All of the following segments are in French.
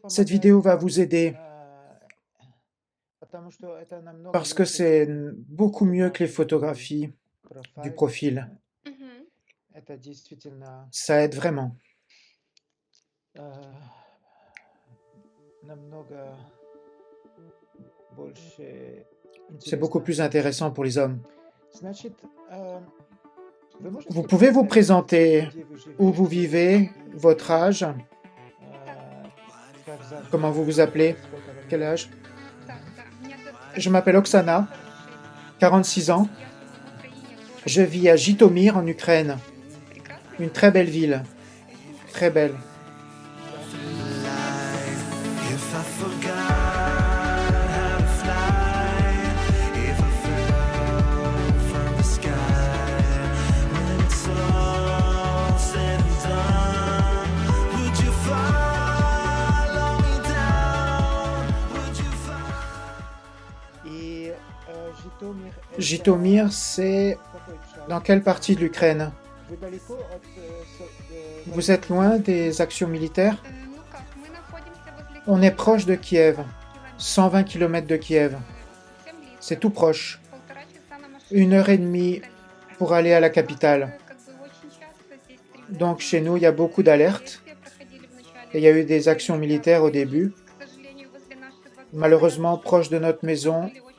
Cette vidéo va vous aider parce que c'est beaucoup mieux que les photographies du profil. Мгм. Ça aide vraiment. C'est beaucoup plus intéressant pour les hommes. Vous pouvez vous présenter où vous vivez, votre âge, comment vous vous appelez, quel âge? Так, да. Меня зовут Je m'appelle Oksana, 46 ans. Я живу в Украине уже Je vis à Jitomir en Ukraine, прекрасно. une très belle ville, très belle. If I forgot how to fly, if I fell from the sky, when it's all said and done, would you follow me down? Would you Jitomir, c'est dans quelle partie de l'Ukraine? Vous êtes loin des actions militaires? Ну как, мы находимся возле On est proche de Kiev, километра 120 km de Kiev. земли. C'est tout proche. 1,5 часа на машине. 1 heure et demie pour aller à la capitale. Как бы очень часто здесь тревога. Donc chez nous, il y a beaucoup d'alertes. Действия проходили в начале. Et il y a eu des actions militaires au début. К сожалению, возле нашей 20 Malheureusement, proche de notre maison, были очень красивую.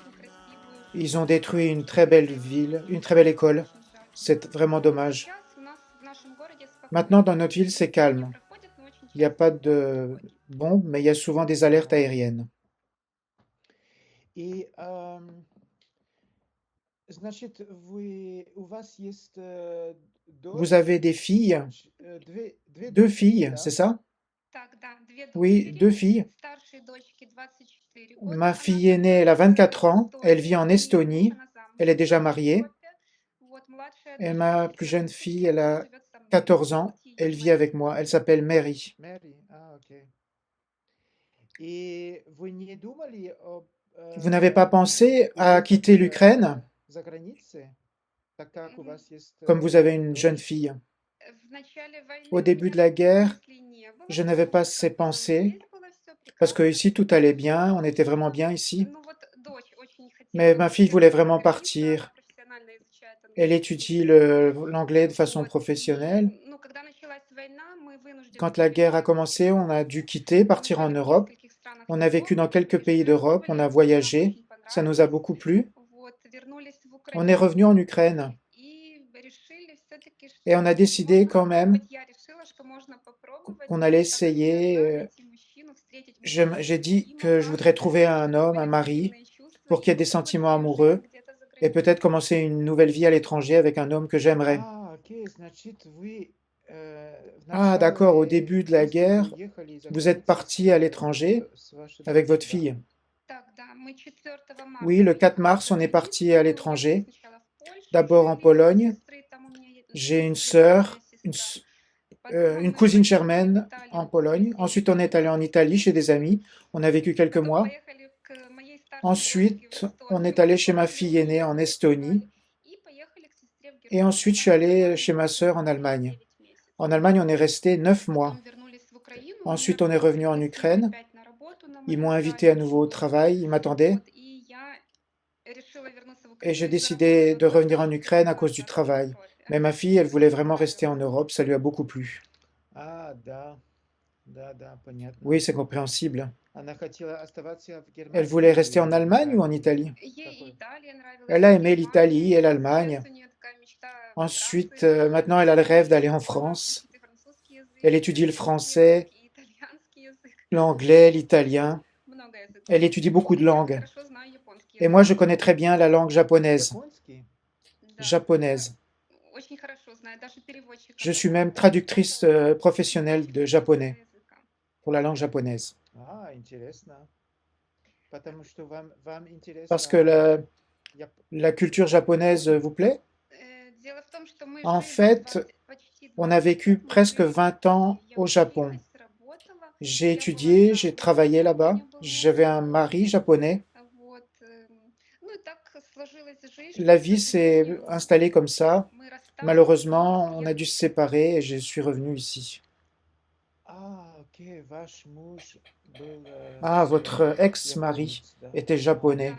ils ont détruit une très belle ville, une très belle école. C'est vraiment dommage. Сейчас у нас в нашем городе спокойно. Maintenant, dans notre ville, c'est calme. Проходят, но очень Il n'y a часто pas de bombes, mais il y a souvent des alertes aériennes. Vous avez des filles, 2 filles, c'est ça? Так, да, две Oui, дочери. 2 filles. Старшей дочке 24 года. Ma Она fille aînée, elle a 24 ans, elle vit en Estonie, Она замуж elle est déjà в mariée. Европе. Вот младшая Et дочь ma plus jeune fille, elle a 14 ans, elle vit avec moi, elle s'appelle Mary. Vous n'avez pas pensé à quitter l'Ukraine, comme vous avez une jeune fille? В начале войны Au début de la guerre, мыслей не было, je n'avais pas ces потому что на pensées, самом деле было всё parce que прекрасно. ici tout allait bien, on était vraiment bien ici. Ну вот дочь очень хотела Mais ma fille voulait уехать за vraiment границу, partir. она профессионально изучает Elle английский. étudie l'anglais de façon Вот. professionnelle. И, ну, когда началась война, мы вынуждены Quand la были guerre a уехать. commencé, on a dû quitter, Мы partir en жили в Europe. нескольких странах On a vécu Европы, dans quelques pays путешествовали, d'Europe, on a нам voyagé, очень ça nous a понравилось. beaucoup plu. Вот, вернулись в On est Украину revenu en Ukraine и решили всё-таки, et on что a décidé можно quand même попробовать. Я решила, что можно попробовать qu'on allait так как я essayer. найти мужчину, встретить мужчину. J'ai dit Им que je voudrais trouver оказывается, un что homme, un были mari, взаимные чувства, pour и qu'il y ait des попробовать sentiments свою жизнь amoureux где-то за et границей. peut-être commencer une nouvelle vie à l'étranger avec un homme que j'aimerais. Ah, d'accord, au début de la guerre, vous êtes parti à l'étranger avec votre fille. Так, да, мы 4 марта Oui, le 4 mars, on est parti à l'étranger. D'abord en Pologne. J'ai une sœur, une cousine germaine en Pologne. Ensuite, on est allé en Italie chez des amis. On a vécu quelques mois. Ensuite, on est allé chez ma fille aînée en Estonie. Et ensuite, je suis allé chez ma sœur en Allemagne. En Allemagne, on est resté 9 mois. Ensuite, on est revenu en Ukraine. Ils m'ont invité à nouveau au travail, ils m'attendaient. Et j'ai décidé de revenir en Ukraine à cause du travail. Mais ma fille, elle voulait vraiment rester en Europe, ça lui a beaucoup plu. Oui, c'est compréhensible. Elle voulait rester en Allemagne ou en Italie? Elle a aimé l'Italie et l'Allemagne. Ensuite, maintenant, elle a le rêve d'aller en France. Elle étudie le français, l'anglais, l'italien. Elle étudie beaucoup de langues. Et moi, je connais très bien la langue japonaise. Japonaise. Je suis même traductrice professionnelle de japonais pour la langue japonaise. Parce que la culture japonaise vous plaît? En fait, on a vécu presque 20 ans au Japon. J'ai étudié, j'ai travaillé là-bas. J'avais un mari japonais. La vie s'est installée comme ça. Malheureusement, on a dû se séparer et je suis revenu ici. Ah, votre ex-mari était japonais.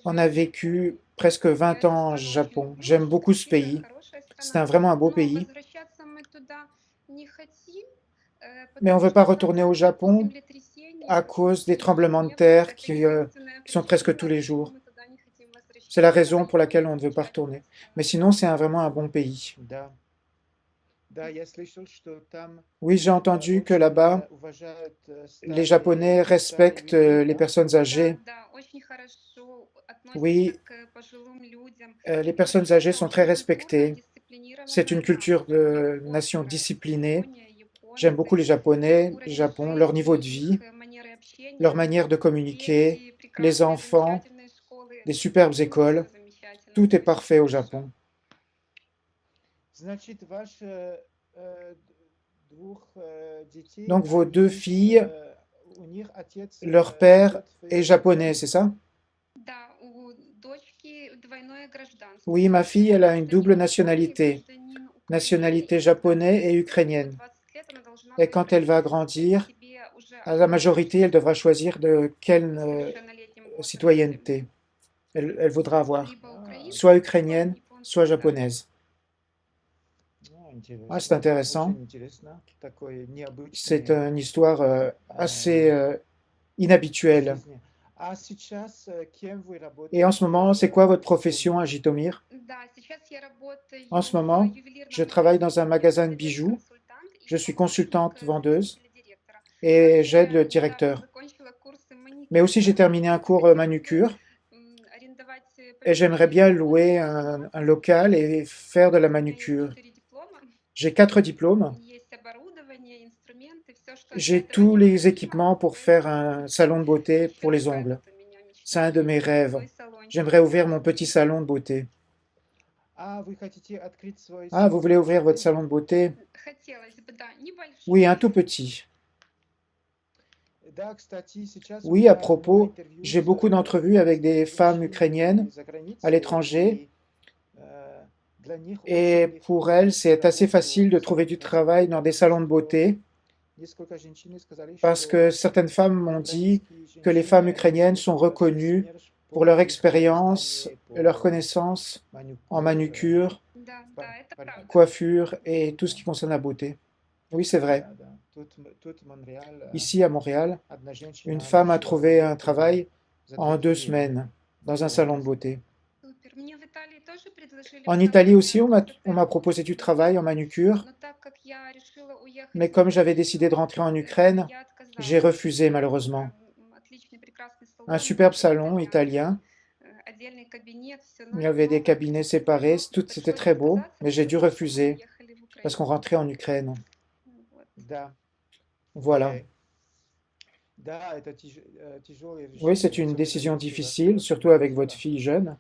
On a vécu presque 20 ans au Japon. J'aime beaucoup ce pays. C'est vraiment un beau pays. Mais on ne veut pas retourner au Japon à cause des tremblements de terre qui sont presque tous les jours. C'est la raison pour laquelle on ne veut pas retourner. Mais sinon, c'est vraiment un bon pays. Oui, j'ai entendu que là-bas, les Japonais respectent les personnes âgées. Oui, les personnes âgées sont très respectées. C'est une culture de nation disciplinée. J'aime beaucoup les Japonais, le Japon, leur niveau de vie, leur manière de communiquer, les enfants, des superbes écoles. Tout est parfait au Japon. Donc vos deux filles, leur père est japonais, c'est ça? Oui, ma fille, elle a une double nationalité, nationalité japonaise et ukrainienne. Et quand elle va grandir, à la majorité, elle devra choisir de quelle citoyenneté elle voudra avoir, soit ukrainienne, soit japonaise. Ah, c'est intéressant. C'est une histoire assez inhabituelle. Et en ce moment, c'est quoi votre profession à Jytomyr? En ce moment, je travaille dans un magasin de bijoux. Je suis consultante vendeuse et j'aide le directeur. Mais aussi, j'ai terminé un cours manucure et j'aimerais bien louer un local et faire de la manucure. J'ai 4 diplômes. J'ai tous les équipements pour faire un salon de beauté pour les ongles. C'est un de mes rêves. J'aimerais ouvrir mon petit salon de beauté. Ah, vous voulez ouvrir votre salon de beauté? Oui, un tout petit. Oui, à propos, j'ai beaucoup d'entrevues avec des femmes ukrainiennes à l'étranger. Et pour elles, c'est assez facile de trouver du travail dans des salons de beauté parce que certaines femmes m'ont dit que les femmes ukrainiennes sont reconnues pour leur expérience et leur connaissance en manucure, coiffure et tout ce qui concerne la beauté. Oui, c'est vrai. Ici, à Montréal, une femme a trouvé un travail en 2 semaines dans un salon de beauté. En Italie aussi, on m'a proposé du travail en manucure, mais comme j'avais décidé de rentrer en Ukraine, j'ai refusé malheureusement. Un superbe salon italien, il y avait des cabinets séparés, tout c'était très beau, mais j'ai dû refuser parce qu'on rentrait en Ukraine. Voilà. Oui, c'est une décision difficile, surtout avec votre fille jeune.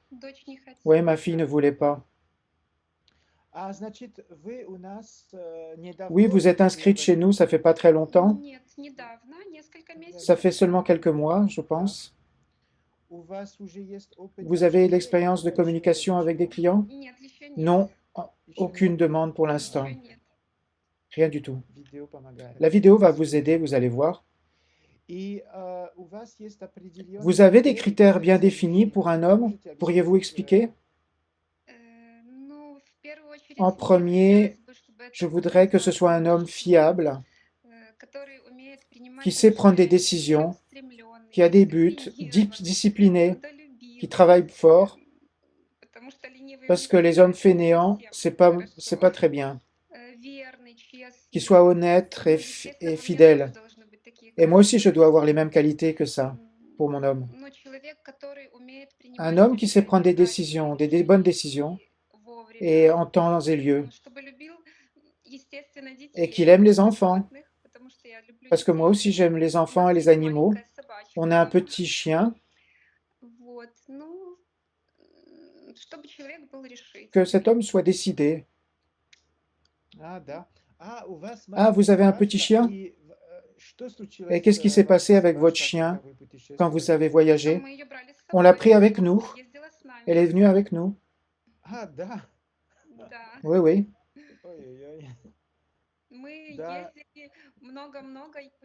Oui, ma fille ne voulait pas. Oui, vous êtes inscrite chez nous, ça fait pas très longtemps. Ça fait seulement quelques mois, je pense. Vous avez l'expérience de communication avec des clients? Non, aucune demande pour l'instant. Rien du tout. La vidéo va vous aider, vous allez voir. Vous avez des critères bien définis pour un homme? Pourriez-vous expliquer? En premier, je voudrais que ce soit un homme fiable, qui sait prendre des décisions, qui a des buts, discipliné, qui travaille fort, parce que les hommes fainéants, c'est pas très bien. Qui soit honnête et fidèle. Et moi aussi, je dois avoir les mêmes qualités que ça pour mon homme. Un homme qui sait prendre des décisions, des bonnes décisions, et en temps et lieu. Et qu'il aime les enfants. Parce que moi aussi, j'aime les enfants et les animaux. On a un petit chien. Que cet homme soit décidé. Ah, vous avez un petit chien? Et qu'est-ce qui s'est passé avec votre chien quand vous avez voyagé? On l'a pris avec nous. Elle est venue avec nous. Oui, oui.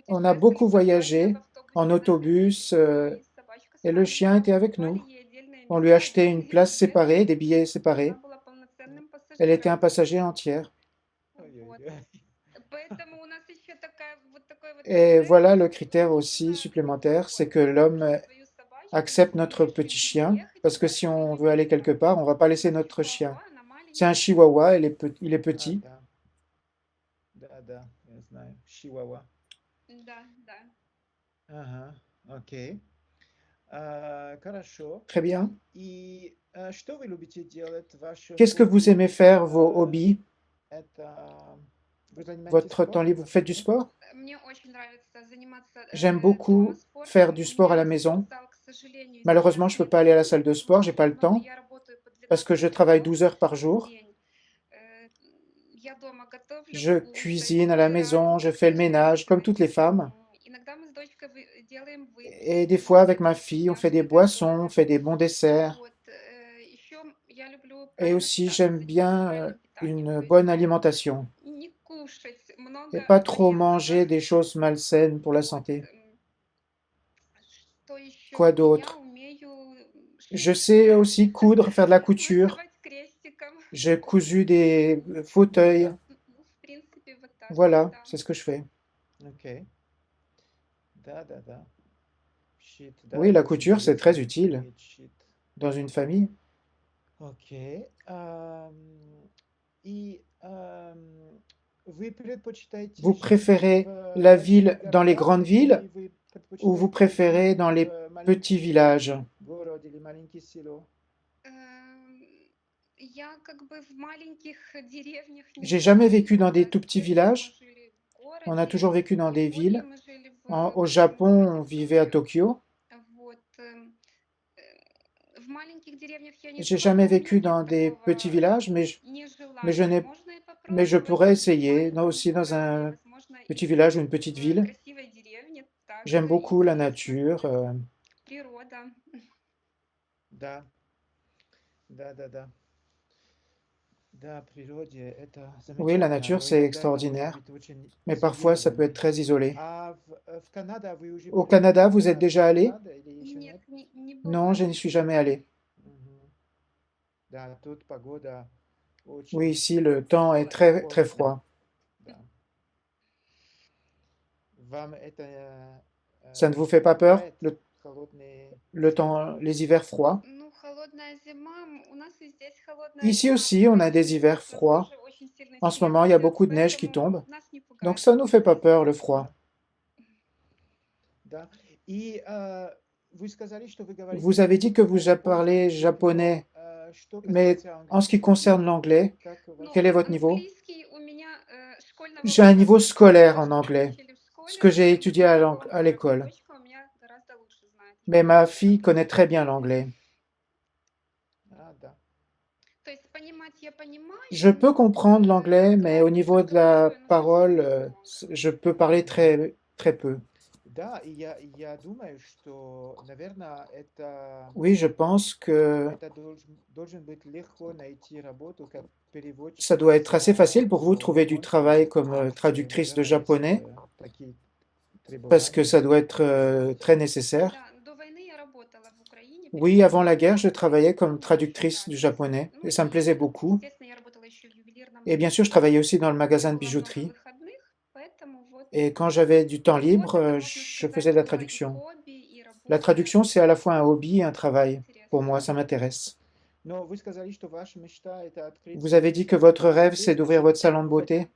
On a beaucoup voyagé en autobus et le chien était avec nous. On lui a acheté une place séparée, des billets séparés. Elle était un passager entière. Et voilà le critère aussi supplémentaire, c'est que l'homme accepte notre petit chien, parce que si on veut aller quelque part, on ne va pas laisser notre chien. C'est un chihuahua, il est petit. Да, я знаю. Chihuahua. Да. Ага, окей. Хорошо. Très bien. И что вы любите делать? Ваши Qu'est-ce que vous хобби? aimez faire, vos hobbies, Это вы занимаетесь votre temps спортом? libre? Vous faites du sport? Мне очень нравится заниматься J'aime дома beaucoup faire спортом. du У sport à la меня maison. стал, к сожалению, Malheureusement, je ne peux pas aller à la salle de sport, j'ai pas le но temps, я работаю по parce que je 12 travaille часов 12 heures par в jour. день. Я дома готовлю, Je кушаю, cuisine à la maison, убираю, je fais le ménage, comme toutes les femmes. Иногда мы с дочкой делаем Et des выпечку, fois, avec ma fille, on я fait des что-то boissons, on готовлю. fait des bons desserts. Вот. Еще я люблю Et правильно aussi, питаться, j'aime заниматься bien правильным питанием. une То есть bonne alimentation. не кушать Et много pas trop вредного. manger des choses malsaines pour la Вот. santé. Что еще? Quoi Я d'autre? умею Je шить, sais aussi coudre, faire de la couture. вышивать крестиком. J'ai cousu des fauteuils. В принципе, вот так. Voilà, Да. c'est ce que je fais. Окей. Да. Щит, да, Oui, это la очень couture, c'est très полезно, utile иметь щит. dans une famille. Окей. И вы предпочитаете Vous жить préférez в la больших ville dans les городах grandes villes или вы ou vous предпочитаете préférez жить dans les в petits маленьком villages? городе или маленьком селе? Я как бы в маленьких деревнях не J'ai jamais жила vécu dans des никогда. tout petits Мы villages. жили в On a городе. toujours vécu dans В des Японии villes. мы жили в Au большом Japon, on городе vivait à Токио. Tokyo. Вот. В маленьких деревнях я не J'ai жила, jamais но у меня vécu нет dans des petits такого villages, mais je нежелания. n'ai, Можно и mais je попробовать pourrais в essayer, маленьком aussi dans городе, un возможно, petit и village ou une petite в ville. красивой деревне так J'aime beaucoup la интересно. nature. Природа. Да. Да, природе это Oui, la замечательно, nature, но c'est иногда это может extraordinaire, быть очень mais parfois, ça peut être изолированно. très isolé. А в Канаду вы уже Au были Canada, vous êtes раз déjà или allé? два, да, или еще Нет, нет? не Non, je бывало. n'y suis jamais allé. Мгм. Да, тут погода Oui, очень ici, le temps est très, très холодная. froid. Да. Вам это Ça ne vous fait pas peur, пугает холодные le temps, les hivers froids? Ну, холодная зима, у нас и здесь холодная Ici зима, aussi, on a des поэтому hivers сейчас froids. тоже очень сильный En ce снег moment, il y a идет, beaucoup de neige qui поэтому tombe. нас не Donc, пугает ça ne nous fait pas холодная peur, зима. le froid. Да. И вы сказали, что вы говорите Vous avez dit que vous по-японски, parlez но japonais, что mais касается en ce qui английского, concerne l'anglais, как у вас Ну, quel est votre niveau? английский у меня школьного J'ai un niveau уровня, то есть scolaire то, en что мы anglais, учили в ce школе, que j'ai как бы étudié хорошо, à но l'école. дочка у меня гораздо лучше знает Mais ma язык fille connaît английский. très bien l'anglais. Да. То есть понимать я понимаю, Je peux comprendre l'anglais, mais au говорить niveau de la разговариваю, но parole, совсем немного. je peux parler très, très peu. Да, и я думаю, что, наверное, Oui, je pense que это должен быть легко найти работу как ça doit être assez переводчица facile pour vous de по trouver du японскому, travail comme если, traductrice de наверное, есть japonais, такие parce que требования. ça doit être très nécessaire. Да, до войны я работала в Украине Oui, avant la guerre, je переводчицей, travaillais comme мне очень traductrice du нравилось. japonais Ну et ça me plaisait и, beaucoup. естественно, я работала еще в ювелирном Et bien sûr, je магазине, travaillais aussi dans le где magasin de было много bijouterie. выходных, поэтому вот Et quand j'avais du temps перевод libre, это, можно je сказать, faisais de la было и traduction. хобби, и La работа, traduction, c'est à la fois un hobby et un travail. Pour интересно. moi, ça m'intéresse. Но вы сказали, что ваша мечта это открыть Vous avez dit que салон votre rêve, красоты, c'est d'ouvrir значит, votre salon de beauté.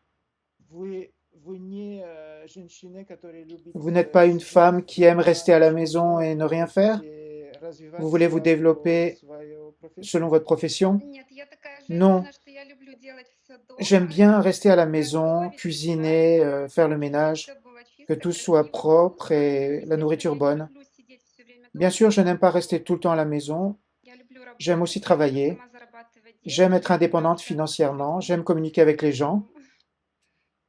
вы не женщина, которая любит Vous n'êtes pas une сидеть femme qui aime дома, rester à la ничего maison делать, et ne вы rien faire. хотите Vous voulez vous развивать développer свою профессию. selon votre profession? Нет, я такая Non, женщина, что я люблю делать все j'aime дома, bien rester à la maison, готовить, cuisiner, убирать, faire le чтобы ménage, все было que чисто, tout soit красиво, propre вкусно. et la Естественно, nourriture я не bonne. люблю сидеть все время Bien дома, sûr, je n'aime pas rester tout le temps à la maison. я люблю J'aime работать, aussi я люблю travailler. сама зарабатывать J'aime деньги, être люблю indépendante общаться с financièrement. людьми, J'aime communiquer avec les gens.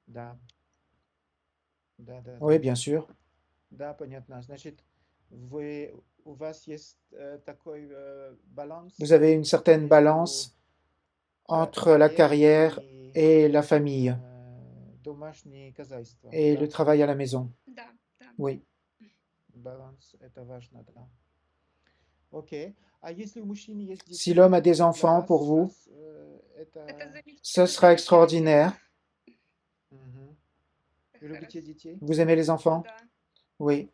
поэтому Да, да. Oui, bien sûr. Да, понятно. Значит, у вас есть такой баланс Vous avez une certaine между balance entre la carrière карьерой и et la famille. домашнее хозяйство. et Да, le travail à la maison. Да, да. Oui. баланс, это важно, да. Окей. А если у мужчины есть Si дети, l'homme a des для enfants pour vous, Это ce sera extraordinaire. Мгм. Вы Хорошо. любите детей? Vous aimez les enfants? Да. Oui.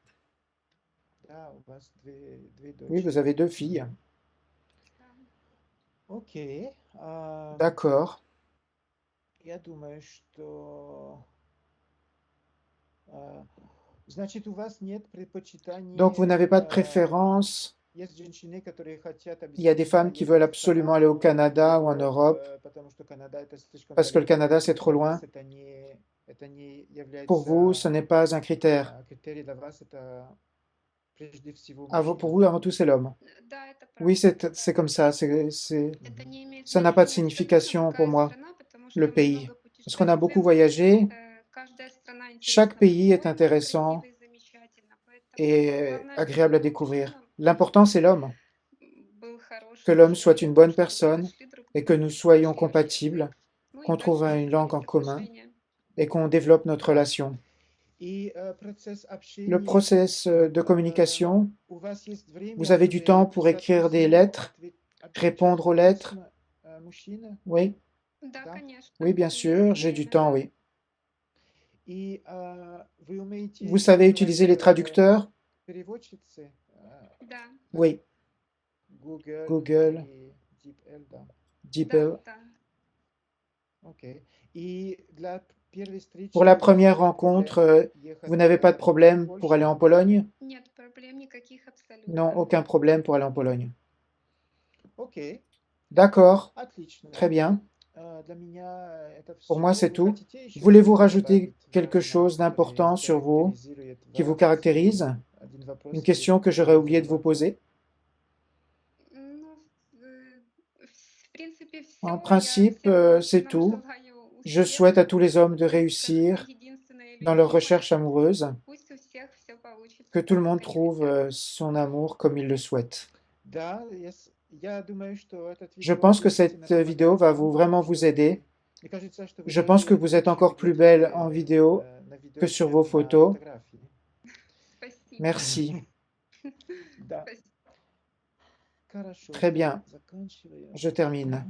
Да, у вас две Oui, дочки. vous avez 2 filles. Да. Окей. D'accord. Я думаю, что... а, Значит, у вас нет предпочитаний... Donc, vous n'avez pas de préférence. Есть женщины, которые хотят Il y a des femmes qui veulent absolument aller au Canada ou en Europe, потому что Канада это слишком parce que le далеко. Canada, c'est trop Для loin. вас это не является Pour vous, ce n'est pas un critère. критерий. Для вас это прежде всего Pour мужчина. vous, avant tout, c'est l'homme. Да, это Oui, правда. c'est comme ça. Это не имеет Ça n'a pas de значения signification абсолютно, pour какая moi, страна, потому le что мы pays. много Parce qu'on a beaucoup путешествуем. voyagé, Каждая страна chaque интересна pays est по-своему, intéressant красива и замечательна. Поэтому et главное, agréable à чтобы découvrir. мужчина L'important, c'est l'homme. был хороший Que l'homme soit человек, une bonne чтобы вы personne нашли друг et que друга, nous soyons нашли общий compatibles, язык, ну и qu'on trouve дальше une langue en строить commun отношения. et qu'on développe notre relation. И процесс Le общения, process de communication, у вас есть время, vous avez du чтобы temps pour писать écrire des письма, lettres, отвечать répondre aux на lettres. письма, мужчина? Oui, Да, Да. конечно. oui, bien sûr, j'ai du temps, oui. И вы умеете Vous savez utiliser les traducteurs? переводчицы? Да, Oui, Google. и DeepL, да. DeepL. да. Окей. И для первой встречи Pour la у вас première нет rencontre, проблем ехать, vous n'avez pas de problème в pour aller en Польшу? Pologne? Нет проблем никаких абсолютно. Non, aucun problème pour aller en Pologne. Окей, D'accord, отлично. très bien. Для меня это Pour moi, всё. c'est Вы tout. хотите еще Voulez-vous что-то rajouter добавить, quelque chose который d'important sur vous, характеризует qui vous вас? caractérise? Один вопрос Une question que j'aurais oublié de vous poser? Ну, в принципе, En всё. principe, Я всем c'est мужчинам tout. желаю Je успеха souhaite à tous les hommes в de поисках réussir единственной dans leur любви. recherche amoureuse, Пусть у всех всё получится que tout le так, monde как они trouve хотят. son amour comme il le souhaite. Да, я думаю, что этот Je видео pense que действительно cette vidéo помогает va вам, vraiment потому vous что aider. мне кажется, что вы Je pense que даже vous êtes лучше encore plus belle выглядите en vidéo на видео, que sur чем vos на photos. фотографии. Спасибо. Merci. Да. Спасибо. Хорошо. Très Так, bien. заканчиваем. Je termine.